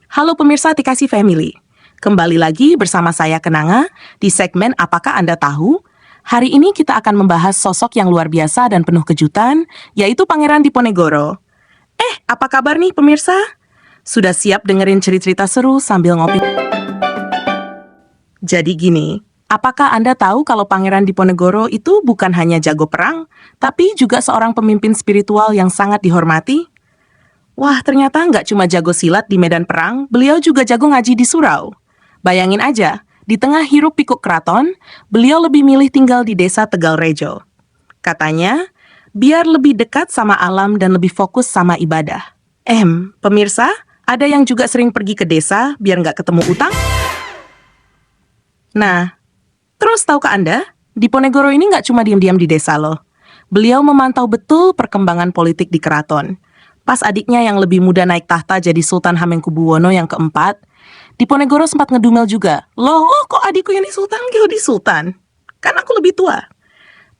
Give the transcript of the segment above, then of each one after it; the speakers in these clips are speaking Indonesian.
Halo pemirsa TKC Family, kembali lagi bersama saya Kenanga di segmen Apakah Anda Tahu? Hari ini kita akan membahas sosok yang luar biasa dan penuh kejutan, yaitu Pangeran Diponegoro. Apa kabar nih pemirsa? Sudah siap dengerin cerita-cerita seru sambil ngopi? Jadi gini, apakah Anda tahu kalau Pangeran Diponegoro itu bukan hanya jago perang, tapi juga seorang pemimpin spiritual yang sangat dihormati? Wah, ternyata nggak cuma jago silat di medan perang, beliau juga jago ngaji di surau. Bayangin aja, di tengah hiruk pikuk keraton, beliau lebih milih tinggal di desa Tegalrejo. Katanya, biar lebih dekat sama alam dan lebih fokus sama ibadah. Pemirsa, ada yang juga sering pergi ke desa biar nggak ketemu utang? Nah, terus tahukah Anda, Diponegoro ini nggak cuma diam-diam di desa loh. Beliau memantau betul perkembangan politik di keraton. Pas adiknya yang lebih muda naik tahta jadi Sultan Hamengkubuwono yang keempat, Diponegoro sempat ngedumel juga. Loh, kok adikku ini sultan, jadi sultan? Kan aku lebih tua.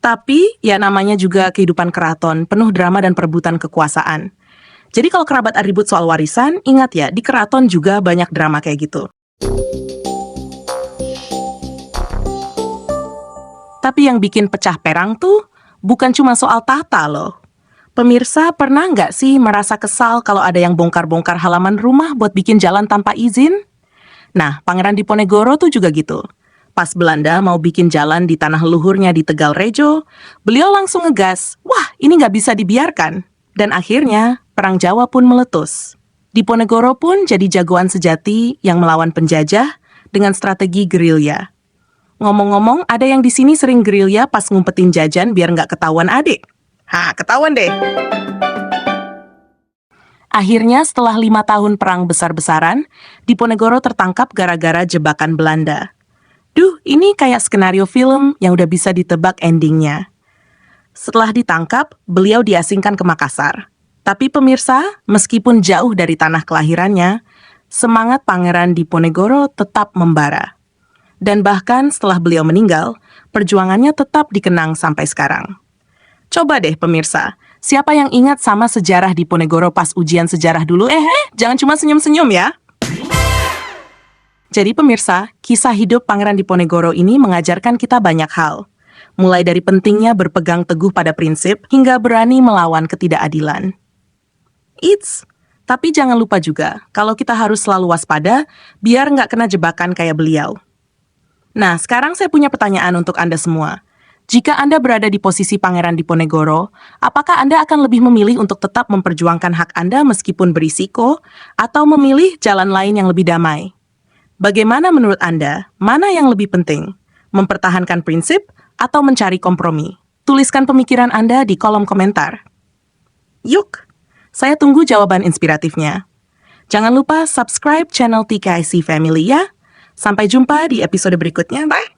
Tapi, ya namanya juga kehidupan keraton, penuh drama dan perebutan kekuasaan. Jadi kalau kerabat ribut soal warisan, ingat ya, di keraton juga banyak drama kayak gitu. Tapi yang bikin pecah perang tuh, bukan cuma soal tahta loh. Pemirsa, pernah nggak sih merasa kesal kalau ada yang bongkar-bongkar halaman rumah buat bikin jalan tanpa izin? Nah, Pangeran Diponegoro tuh juga gitu. Pas Belanda mau bikin jalan di tanah leluhurnya di Tegalrejo, beliau langsung ngegas, wah ini nggak bisa dibiarkan. Dan akhirnya, Perang Jawa pun meletus. Diponegoro pun jadi jagoan sejati yang melawan penjajah dengan strategi gerilya. Ngomong-ngomong, ada yang di sini sering gerilya pas ngumpetin jajan biar nggak ketahuan adik. Ketahuan deh. Akhirnya setelah 5 tahun perang besar-besaran, Diponegoro tertangkap gara-gara jebakan Belanda. Ini kayak skenario film yang udah bisa ditebak endingnya. Setelah ditangkap, beliau diasingkan ke Makassar. Tapi pemirsa, meskipun jauh dari tanah kelahirannya, semangat Pangeran Diponegoro tetap membara. Dan bahkan setelah beliau meninggal, perjuangannya tetap dikenang sampai sekarang. Coba deh pemirsa, siapa yang ingat sama sejarah Diponegoro pas ujian sejarah dulu? Jangan cuma senyum-senyum ya. Jadi pemirsa, kisah hidup Pangeran Diponegoro ini mengajarkan kita banyak hal. Mulai dari pentingnya berpegang teguh pada prinsip, hingga berani melawan ketidakadilan. Tapi jangan lupa juga, kalau kita harus selalu waspada, biar nggak kena jebakan kayak beliau. Nah, sekarang saya punya pertanyaan untuk Anda semua. Jika Anda berada di posisi Pangeran Diponegoro, apakah Anda akan lebih memilih untuk tetap memperjuangkan hak Anda meskipun berisiko, atau memilih jalan lain yang lebih damai? Bagaimana menurut Anda, mana yang lebih penting? Mempertahankan prinsip atau mencari kompromi? Tuliskan pemikiran Anda di kolom komentar. Yuk, saya tunggu jawaban inspiratifnya. Jangan lupa subscribe channel TKC Family ya. Sampai jumpa di episode berikutnya. Bye!